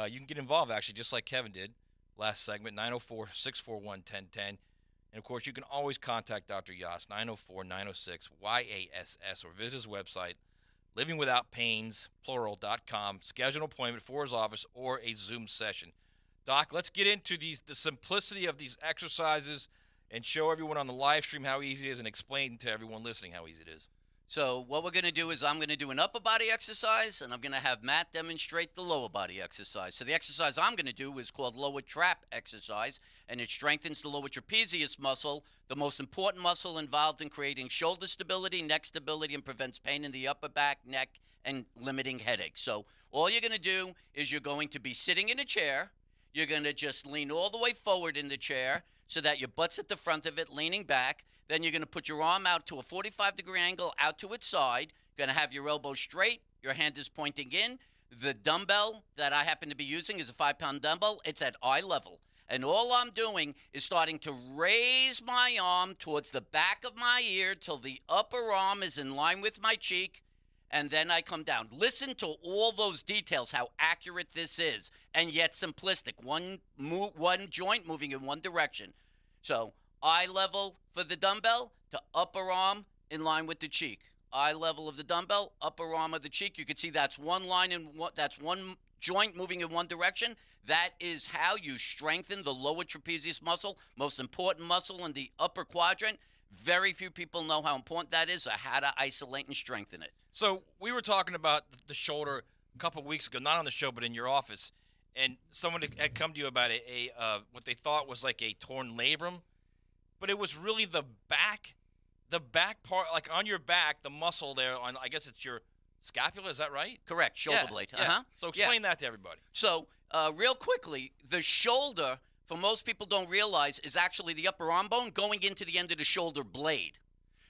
You can get involved, actually, just like Kevin did last segment, 904-641-1010. And, of course, you can always contact Dr. Yass, 904-906-YASS, or visit his website, livingwithoutpains.com. Schedule an appointment for his office or a Zoom session. Doc, let's get into the simplicity of these exercises and show everyone on the live stream how easy it is and explain to everyone listening how easy it is. So what we're going to do is I'm going to do an upper body exercise, and I'm going to have Matt demonstrate the lower body exercise. So the exercise I'm going to do is called lower trap exercise, and it strengthens the lower trapezius muscle, the most important muscle involved in creating shoulder stability, neck stability, and prevents pain in the upper back, neck, and limiting headaches. So all you're going to do is you're going to be sitting in a chair. You're going to just lean all the way forward in the chair so that your butt's at the front of it, leaning back. Then you're going to put your arm out to a 45-degree angle out to its side. You're going to have your elbow straight. Your hand is pointing in. The dumbbell that I happen to be using is a 5-pound dumbbell. It's at eye level. And all I'm doing is starting to raise my arm towards the back of my ear till the upper arm is in line with my cheek. And then I come down. Listen to all those details, how accurate this is, and yet simplistic. One joint moving in one direction. So eye level for the dumbbell to upper arm in line with the cheek. Eye level of the dumbbell, upper arm of the cheek. You can see that's one line and that's one joint moving in one direction. That is how you strengthen the lower trapezius muscle, most important muscle in the upper quadrant. Very few people know how important that is or how to isolate and strengthen it. So we were talking about the shoulder a couple of weeks ago, not on the show, but in your office, and someone had come to you about a what they thought was like a torn labrum, but it was really the back part, like on your back, the muscle there on, I guess it's your scapula, is that right? Correct, shoulder blade. Yeah. So explain that to everybody. So real quickly, the shoulder, for most people don't realize, is actually the upper arm bone going into the end of the shoulder blade.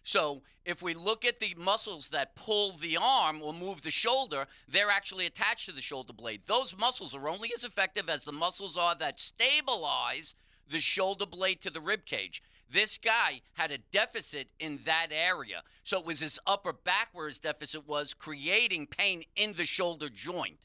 So if we look at the muscles that pull the arm or move the shoulder, they're actually attached to the shoulder blade. Those muscles are only as effective as the muscles are that stabilize the shoulder blade to the rib cage. This guy had a deficit in that area. So it was his upper back where his deficit was, creating pain in the shoulder joint.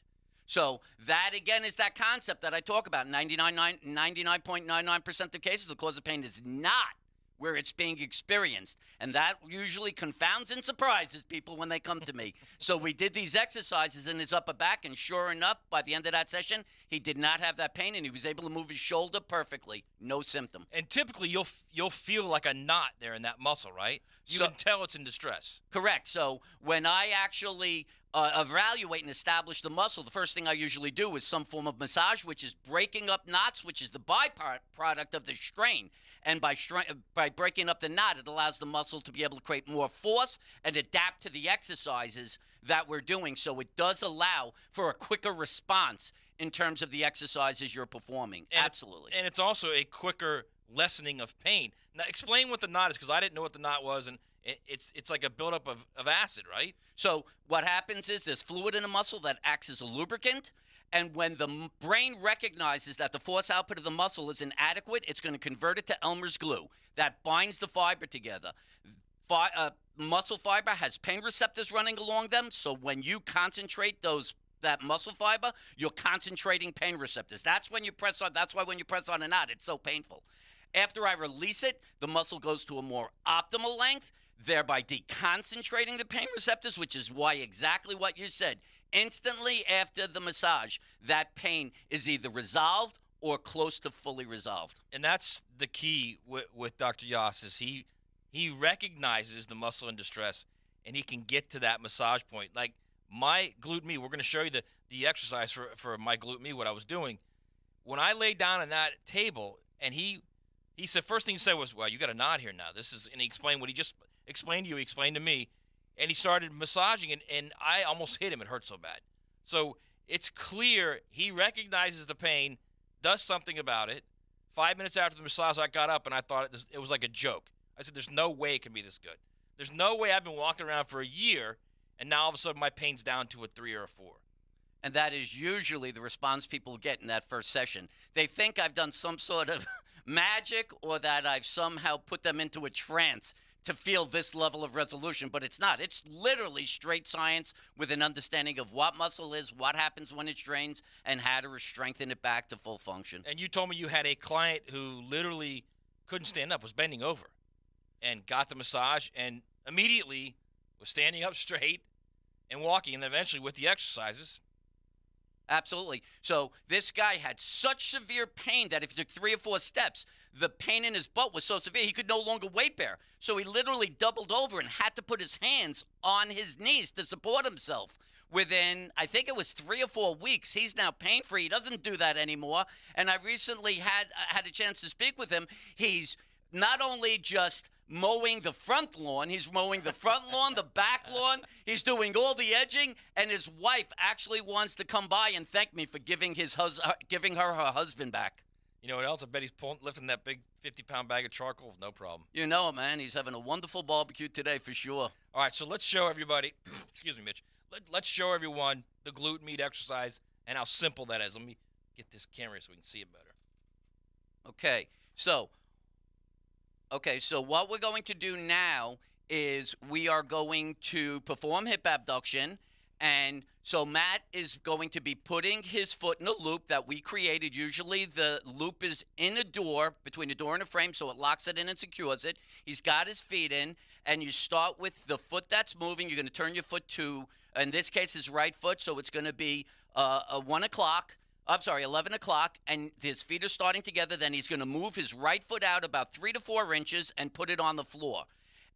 So that, again, is that concept that I talk about. 99.99% of cases, the cause of pain is not where it's being experienced. And that usually confounds and surprises people when they come to me. So we did these exercises in his upper back, and sure enough, by the end of that session, he did not have that pain, and he was able to move his shoulder perfectly. No symptom. And typically, you'll feel like a knot there in that muscle, right? You can tell it's in distress. Correct. So when I actually evaluate and establish the muscle, the first thing I usually do is some form of massage, which is breaking up knots, which is the byproduct of the strain. And by breaking up the knot, it allows the muscle to be able to create more force and adapt to the exercises that we're doing. So it does allow for a quicker response in terms of the exercises you're performing. Absolutely. And it's also a quicker lessening of pain. Now, explain what the knot is, because I didn't know what the knot was, and it's like a buildup of acid, right? So what happens is there's fluid in the muscle that acts as a lubricant, and when the brain recognizes that the force output of the muscle is inadequate, it's going to convert it to Elmer's glue that binds the fiber together. Muscle fiber has pain receptors running along them, so when you concentrate that muscle fiber, you're concentrating pain receptors. That's when you press on. That's why when you press on a knot, it's so painful. After I release it, the muscle goes to a more optimal length, thereby deconcentrating the pain receptors, which is why exactly what you said. Instantly after the massage, that pain is either resolved or close to fully resolved. And that's the key with Dr. Yass, is he recognizes the muscle in distress, and he can get to that massage point. Like my glute med, we're going to show you the exercise for my glute med, what I was doing. When I laid down on that table, and he said, first thing he said was, well, you got a knot here now. And he explained what he just explained to you, he explained to me, and he started massaging, and I almost hit him. It hurt so bad. So it's clear he recognizes the pain, does something about it. 5 minutes after the massage, I got up, and I thought it was like a joke. I said, there's no way it can be this good. There's no way I've been walking around for a year, and now all of a sudden my pain's down to a 3 or a 4. And that is usually the response people get in that first session. They think I've done some sort of magic, or that I've somehow put them into a trance to feel this level of resolution, but it's not. It's literally straight science with an understanding of what muscle is, what happens when it strains, and how to strengthen it back to full function. And you told me you had a client who literally couldn't stand up, was bending over, and got the massage, and immediately was standing up straight and walking, and eventually with the exercises, Absolutely. So this guy had such severe pain that if he took 3 or 4 steps, the pain in his butt was so severe he could no longer weight bear. So he literally doubled over and had to put his hands on his knees to support himself. Within, I think it was 3 or 4 weeks, he's now pain-free. He doesn't do that anymore. And I recently had a chance to speak with him. He's not only just mowing the front lawn, he's mowing the front lawn, the back lawn. He's doing all the edging, and his wife actually wants to come by and thank me for giving her husband back. You know what else? I bet he's lifting that big 50-pound bag of charcoal. No problem. You know, man, he's having a wonderful barbecue today for sure. All right, so let's show everybody. Excuse me, Mitch. Let's show everyone the glute med exercise and how simple that is. Let me get this camera so we can see it better. Okay, so what we're going to do now is we are going to perform hip abduction. And so Matt is going to be putting his foot in a loop that we created. Usually the loop is in a door, between a door and a frame, so it locks it in and secures it. He's got his feet in, and you start with the foot that's moving. You're going to turn your foot to, in this case, his right foot, so it's going to be 11 o'clock, and his feet are starting together. Then he's going to move his right foot out about 3 to 4 inches and put it on the floor.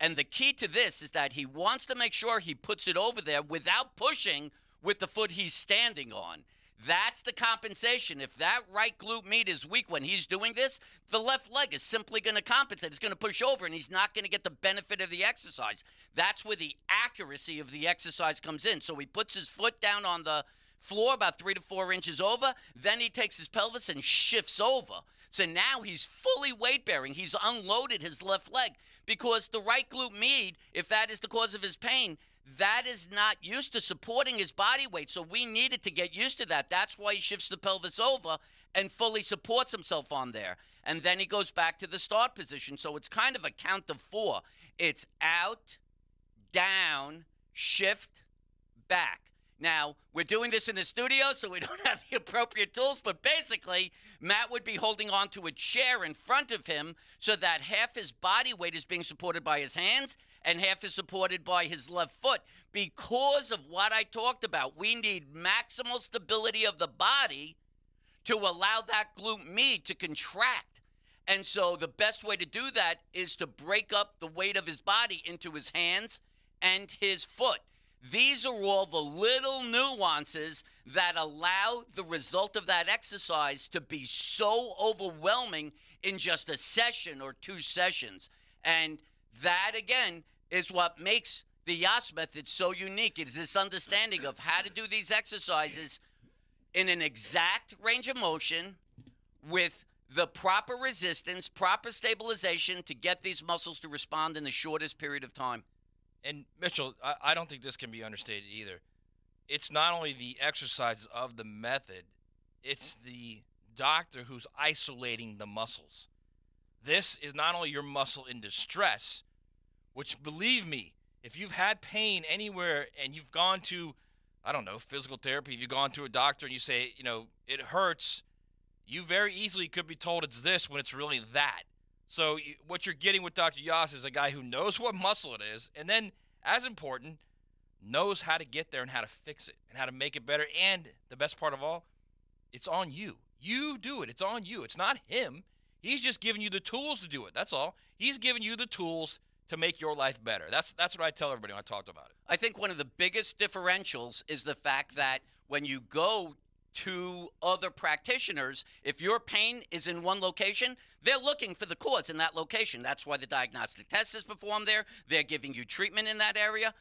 And the key to this is that he wants to make sure he puts it over there without pushing with the foot he's standing on. That's the compensation. If that right glute med is weak when he's doing this, the left leg is simply going to compensate. It's going to push over, and he's not going to get the benefit of the exercise. That's where the accuracy of the exercise comes in. So he puts his foot down on the floor about 3 to 4 inches over. Then he takes his pelvis and shifts over. So now he's fully weight-bearing. He's unloaded his left leg because the right glute med, if that is the cause of his pain, that is not used to supporting his body weight. So we needed to get used to that. That's why he shifts the pelvis over and fully supports himself on there. And then he goes back to the start position. So it's kind of a count of 4. It's out, down, shift, back. Now, we're doing this in the studio, so we don't have the appropriate tools, but basically, Matt would be holding on to a chair in front of him so that half his body weight is being supported by his hands and half is supported by his left foot. Because of what I talked about, we need maximal stability of the body to allow that glute med to contract. And so the best way to do that is to break up the weight of his body into his hands and his foot. These are all the little nuances that allow the result of that exercise to be so overwhelming in just a session or 2 sessions. And that, again, is what makes the Yass method so unique. It is this understanding of how to do these exercises in an exact range of motion with the proper resistance, proper stabilization to get these muscles to respond in the shortest period of time. And, Mitchell, I don't think this can be understated either. It's not only the exercises of the method, it's the doctor who's isolating the muscles. This is not only your muscle in distress, which, believe me, if you've had pain anywhere and you've gone to, I don't know, physical therapy, if you've gone to a doctor and you say, it hurts, you very easily could be told it's this when it's really that. So what you're getting with Dr. Yass is a guy who knows what muscle it is, and then, as important, knows how to get there and how to fix it and how to make it better. And the best part of all, it's on you. You do it. It's on you. It's not him. He's just giving you the tools to do it. That's all. He's giving you the tools to make your life better. That's what I tell everybody when I talk about it. I think one of the biggest differentials is the fact that when you go to other practitioners, if your pain is in one location, they're looking for the cause in that location. That's why the diagnostic test is performed there. They're giving you treatment in that area.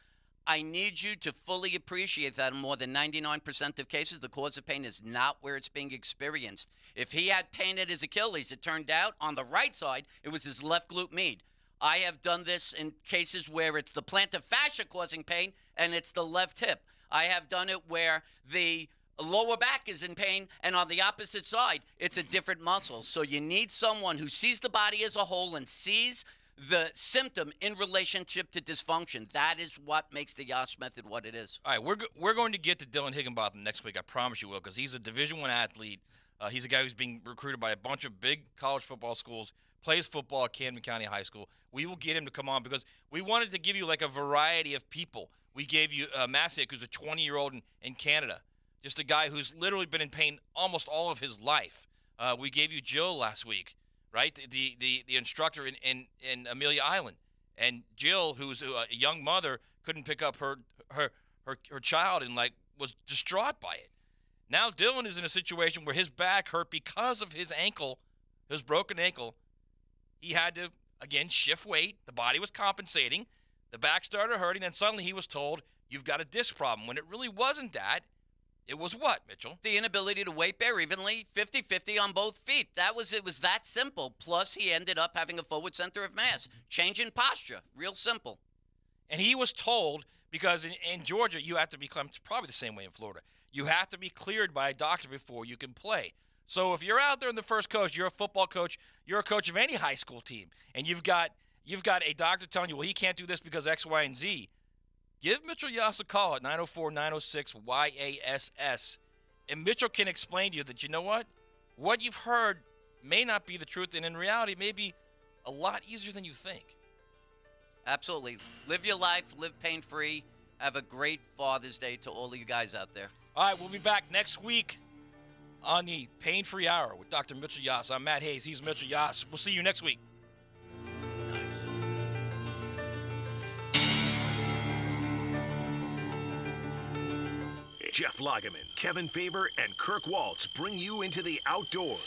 I need you to fully appreciate that in more than 99% of cases, the cause of pain is not where it's being experienced. If he had pain at his Achilles, it turned out on the right side, it was his left glute med. I have done this in cases where it's the plantar fascia causing pain and it's the left hip. I have done it where the lower back is in pain, and on the opposite side, it's a different muscle. So you need someone who sees the body as a whole and sees the symptom in relationship to dysfunction. That is what makes the Yass method what it is. All right, we're going to get to Dylan Higginbotham next week. I promise you will, because he's a Division I athlete. He's a guy who's being recruited by a bunch of big college football schools, plays football at Camden County High School. We will get him to come on because we wanted to give you like a variety of people. We gave you Masick, who's a 20-year-old in Canada. just a guy who's literally been in pain almost all of his life. We gave you Jill last week, right? The instructor in Amelia Island. And Jill, who's a young mother, couldn't pick up her child and was distraught by it. Now Dylan is in a situation where his back hurt because of his ankle, his broken ankle. He had to, again, shift weight. The body was compensating. The back started hurting. Then suddenly he was told, you've got a disc problem, when it really wasn't that. It was what, Mitchell? The inability to weight bear evenly, 50-50 on both feet. It was that simple. Plus, he ended up having a forward center of mass. Change in posture. Real simple. And he was told, because in Georgia, you have to become, it's probably the same way in Florida, you have to be cleared by a doctor before you can play. So if you're out there in the first coach, you're a football coach, you're a coach of any high school team, and you've got a doctor telling you, well, he can't do this because X, Y, and Z. Give Mitchell Yass a call at 904-906-YASS, and Mitchell can explain to you that, you know what you've heard may not be the truth, and in reality, it may be a lot easier than you think. Absolutely. Live your life, live pain-free. Have a great Father's Day to all of you guys out there. All right, we'll be back next week on the Pain-Free Hour with Dr. Mitchell Yass. I'm Matt Hayes. He's Mitchell Yass. We'll see you next week. Jeff Lageman, Kevin Faber, and Kirk Waltz bring you into the outdoors.